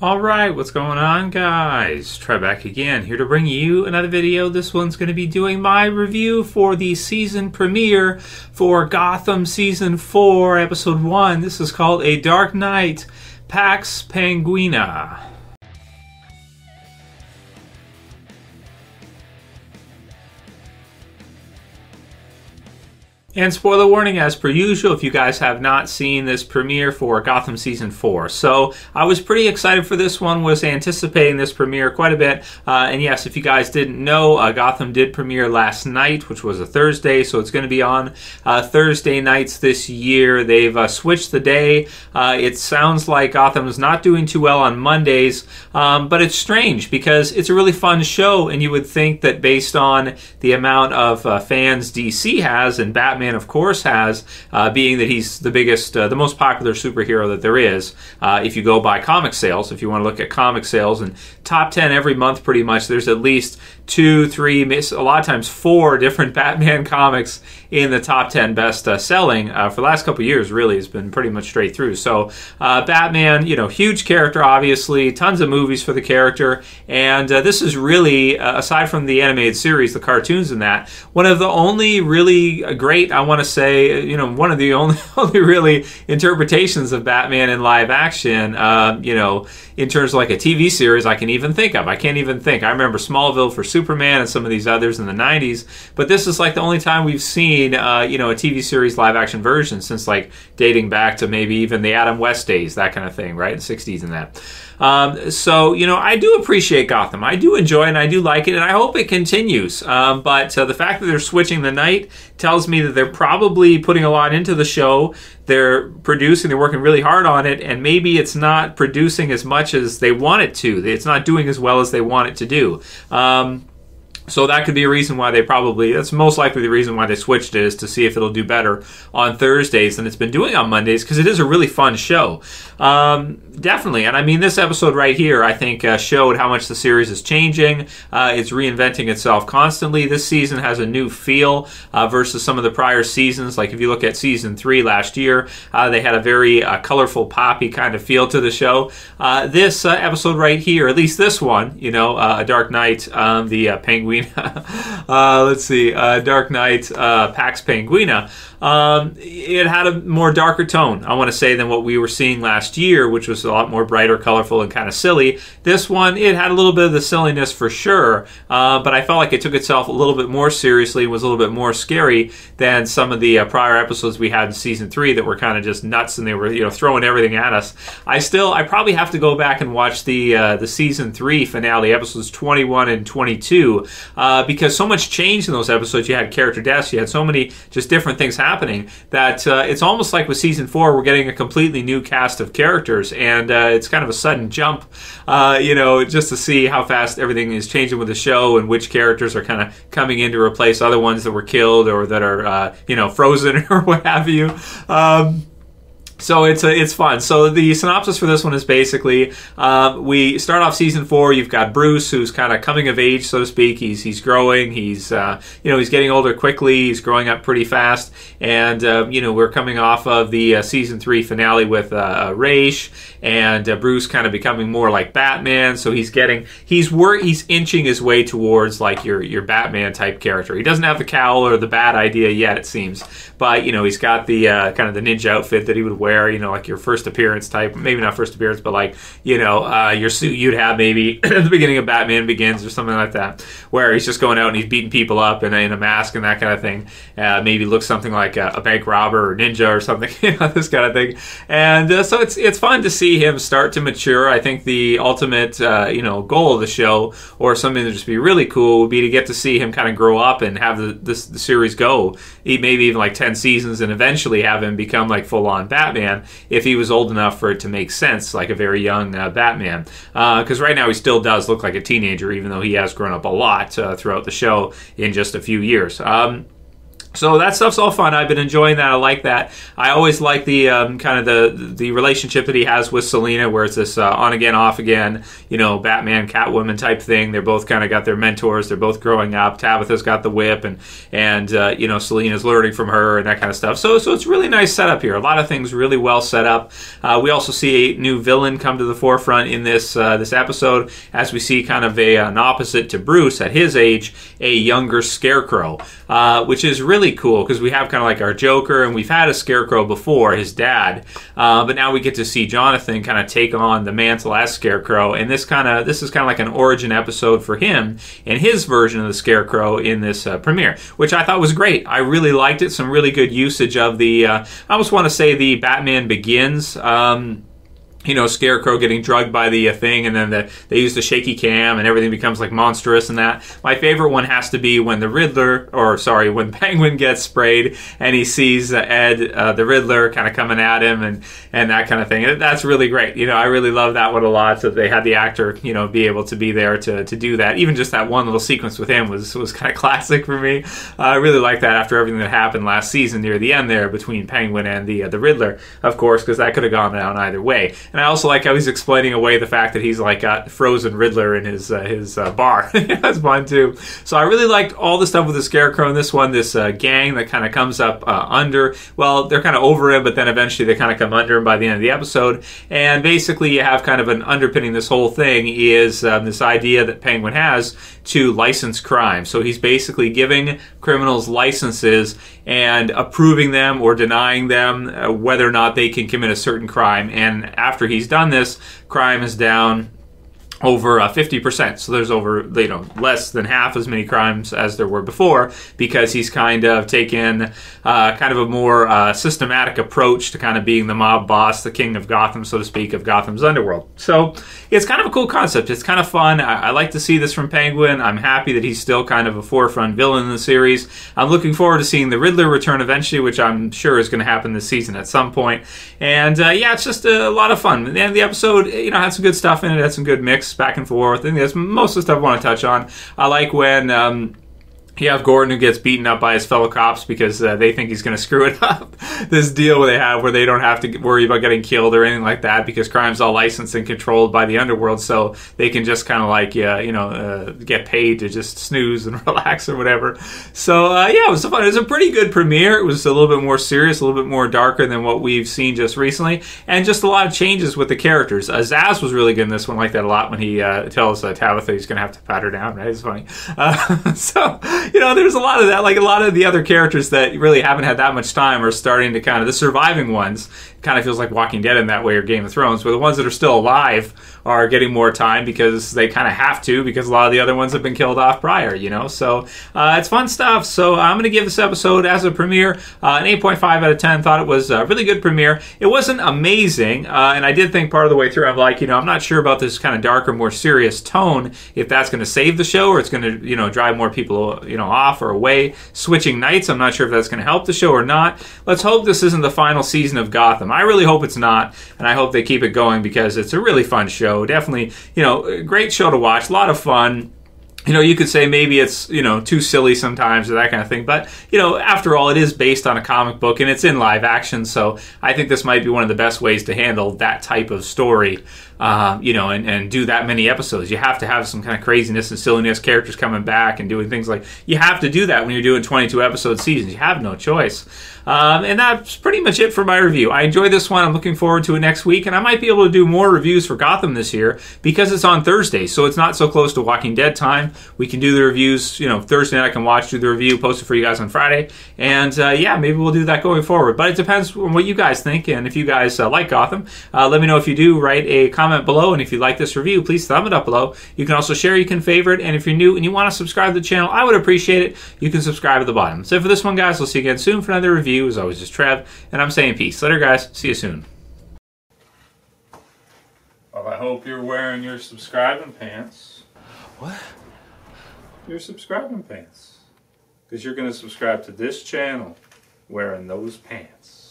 Alright, what's going on, guys? Trev back again, here to bring you another video. This one's going to be doing my review for the season premiere for Gotham Season 4, Episode 1. This is called A Dark Knight, Pax Penguina. And spoiler warning, as per usual, if you guys have not seen this premiere for Gotham Season 4. So, I was pretty excited for this one, was anticipating this premiere quite a bit. And yes, if you guys didn't know, Gotham did premiere last night, which was a Thursday, so it's going to be on Thursday nights this year. They've switched the day. It sounds like Gotham is not doing too well on Mondays, but it's strange because it's a really fun show, and you would think that based on the amount of fans DC has, and Batman of course has, being that he's the biggest, the most popular superhero that there is. If you go by comic sales, if you want to look at comic sales, and top 10 every month pretty much, there's at least 2, 3, a lot of times 4 different Batman comics in the top 10 best selling for the last couple of years. Really has been pretty much straight through. So Batman, you know, huge character, obviously, tons of movies for the character, and this is really, aside from the animated series, the cartoons and that, one of the only really great, I want to say, you know, one of the only really interpretations of Batman in live action, you know, in terms of like a TV series I can even think of. I can't even think. I remember Smallville for Superman and some of these others in the 90s, but this is like the only time we've seen, you know, a TV series live action version since like dating back to maybe even the Adam West days, that kind of thing, right? The 60s and that. So, you know, I do appreciate Gotham. I do enjoy it, and I do like it, and I hope it continues. But the fact that they're switching the night tells me that they're probably putting a lot into the show. They're producing, they're working really hard on it, and maybe it's not producing as much as they want it to. It's not doing as well as they want it to do. So that could be a reason why they that's most likely the reason why they switched it, is to see if it'll do better on Thursdays than it's been doing on Mondays, because it is a really fun show. Definitely, and I mean, this episode right here, I think, showed how much the series is changing. It's reinventing itself constantly. This season has a new feel versus some of the prior seasons. Like if you look at Season 3 last year, they had a very colorful, poppy kind of feel to the show. This episode right here, at least this one, you know, A Dark Knight, the Penguin, let's see, Dark Knight, Pax Penguina. It had a more darker tone, I want to say, than what we were seeing last year, which was a lot more brighter, colorful, and kind of silly. This one, it had a little bit of the silliness for sure, but I felt like it took itself a little bit more seriously, was a little bit more scary than some of the prior episodes we had in Season 3 that were kind of just nuts, and they were, you know, throwing everything at us. I probably have to go back and watch the Season 3 finale, episodes 21 and 22, because so much changed in those episodes. You had character deaths, you had so many just different things happening that it's almost like with Season 4 we're getting a completely new cast of characters, and it's kind of a sudden jump, you know, just to see how fast everything is changing with the show and which characters are kind of coming in to replace other ones that were killed or that are, you know, frozen or what have you. So it's fun. So the synopsis for this one is basically, we start off Season 4. You've got Bruce, who's kind of coming of age, so to speak. He's growing. He's you know, he's getting older quickly. He's growing up pretty fast. And you know, we're coming off of the Season 3 finale with Raish, and Bruce kind of becoming more like Batman. So he's inching his way towards like your Batman type character. He doesn't have the cowl or the bat idea yet, it seems, but you know, he's got the kind of the ninja outfit that he would wear, you know, like your first appearance type, maybe not first appearance, but like, you know, your suit you'd have maybe at the beginning of Batman Begins or something like that, where he's just going out and he's beating people up in a mask and that kind of thing. Maybe looks something like a bank robber or ninja or something, you know, this kind of thing. And so it's fun to see him start to mature. I think the ultimate, you know, goal of the show, or something that would just be really cool, would be to get to see him kind of grow up and have the series go, maybe even like 10 seasons, and eventually have him become like full-on Batman, if he was old enough for it to make sense, like a very young Batman. Because right now he still does look like a teenager, even though he has grown up a lot throughout the show in just a few years. So that stuff's all fun. I've been enjoying that. I like that. I always like the kind of the relationship that he has with Selina, where it's this on again, off again, you know, Batman, Catwoman type thing. They're both kind of got their mentors. They're both growing up. Tabitha's got the whip, and you know, Selina's learning from her and that kind of stuff. So it's really nice setup here. A lot of things really well set up. We also see a new villain come to the forefront in this this episode, as we see kind of an opposite to Bruce at his age, a younger Scarecrow, which is really cool because we have kind of like our Joker, and we've had a Scarecrow before, his dad, but now we get to see Jonathan kind of take on the mantle as Scarecrow, and this is kind of like an origin episode for him and his version of the Scarecrow in this premiere, which I thought was great. I really liked it. Some really good usage of the I almost want to say the Batman Begins. You know, Scarecrow getting drugged by the thing, and then they use the shaky cam, and everything becomes like monstrous and that. My favorite one has to be when when Penguin gets sprayed, and he sees Ed, the Riddler, kind of coming at him, and that kind of thing. And that's really great. You know, I really love that one a lot. So they had the actor, you know, be able to be there to do that. Even just that one little sequence with him was kind of classic for me. I really like that after everything that happened last season near the end there between Penguin and the Riddler, of course, because that could have gone down either way. And I also like how he's explaining away the fact that he's like got frozen Riddler in his bar. That's fun too. So I really liked all the stuff with the Scarecrow in this one. This gang that kind of comes up under. Well, they're kind of over him, but then eventually they kind of come under him by the end of the episode. And basically, you have kind of an underpinning this whole thing is this idea that Penguin has to license crime. So he's basically giving criminals licenses and approving them or denying them whether or not they can commit a certain crime. And after he's done this, crime is down over 50%. So there's over, you know, less than half as many crimes as there were before, because he's kind of taken kind of a more systematic approach to kind of being the mob boss, the king of Gotham, so to speak, of Gotham's underworld. So it's kind of a cool concept. It's kind of fun. I like to see this from Penguin. I'm happy that he's still kind of a forefront villain in the series. I'm looking forward to seeing the Riddler return eventually, which I'm sure is going to happen this season at some point. And yeah, it's just a lot of fun. And the episode, you know, had some good stuff in it, had some good mix back and forth. I think that's most of the stuff I want to touch on. I like when you have Gordon, who gets beaten up by his fellow cops because they think he's going to screw it up. This deal they have where they don't have to worry about getting killed or anything like that, because crime's all licensed and controlled by the underworld, so they can just kind of like, get paid to just snooze and relax or whatever. So, yeah, it was fun. It was a pretty good premiere. It was a little bit more serious, a little bit more darker than what we've seen just recently, and just a lot of changes with the characters. Zaz was really good in this one. I like that a lot when he tells Tabitha he's going to have to pat her down, right? It's funny. So, you know, there's a lot of that. Like a lot of the other characters that really haven't had that much time are starting to kind of, the surviving ones, kind of feels like Walking Dead in that way, or Game of Thrones, where the ones that are still alive are getting more time because they kind of have to, because a lot of the other ones have been killed off prior, you know. So it's fun stuff. So I'm going to give this episode, as a premiere, an 8.5 out of 10. Thought it was a really good premiere. It wasn't amazing, and I did think part of the way through, I'm like, you know, I'm not sure about this kind of darker, more serious tone, if that's going to save the show, or it's going to, you know, drive more people, you know, off or away. Switching nights, I'm not sure if that's going to help the show or not. Let's hope this isn't the final season of Gotham. I really hope it's not, and I hope they keep it going, because it's a really fun show. Definitely, you know, a great show to watch, a lot of fun. You know, you could say maybe it's, you know, too silly sometimes or that kind of thing. But, you know, after all, it is based on a comic book and it's in live action. So I think this might be one of the best ways to handle that type of story, you know, and do that many episodes. You have to have some kind of craziness and silliness, characters coming back and doing things like, you have to do that when you're doing 22 episode seasons. You have no choice. And that's pretty much it for my review. I enjoyed this one. I'm looking forward to it next week, and I might be able to do more reviews for Gotham this year because it's on Thursday, so it's not so close to Walking Dead time. We can do the reviews, you know, Thursday night I can do the review, post it for you guys on Friday, and yeah, maybe we'll do that going forward. But it depends on what you guys think, and if you guys like Gotham, let me know if you do. Write a comment below, and if you like this review, please thumb it up below. You can also share, you can favorite, and if you're new and you want to subscribe to the channel, I would appreciate it. You can subscribe at the bottom. So for this one, guys, we'll see you again soon for another review. As always, it's Trev, and I'm saying peace. Later, guys. See you soon. Well, I hope you're wearing your subscribing pants. What? Your subscribing pants. Because you're going to subscribe to this channel wearing those pants.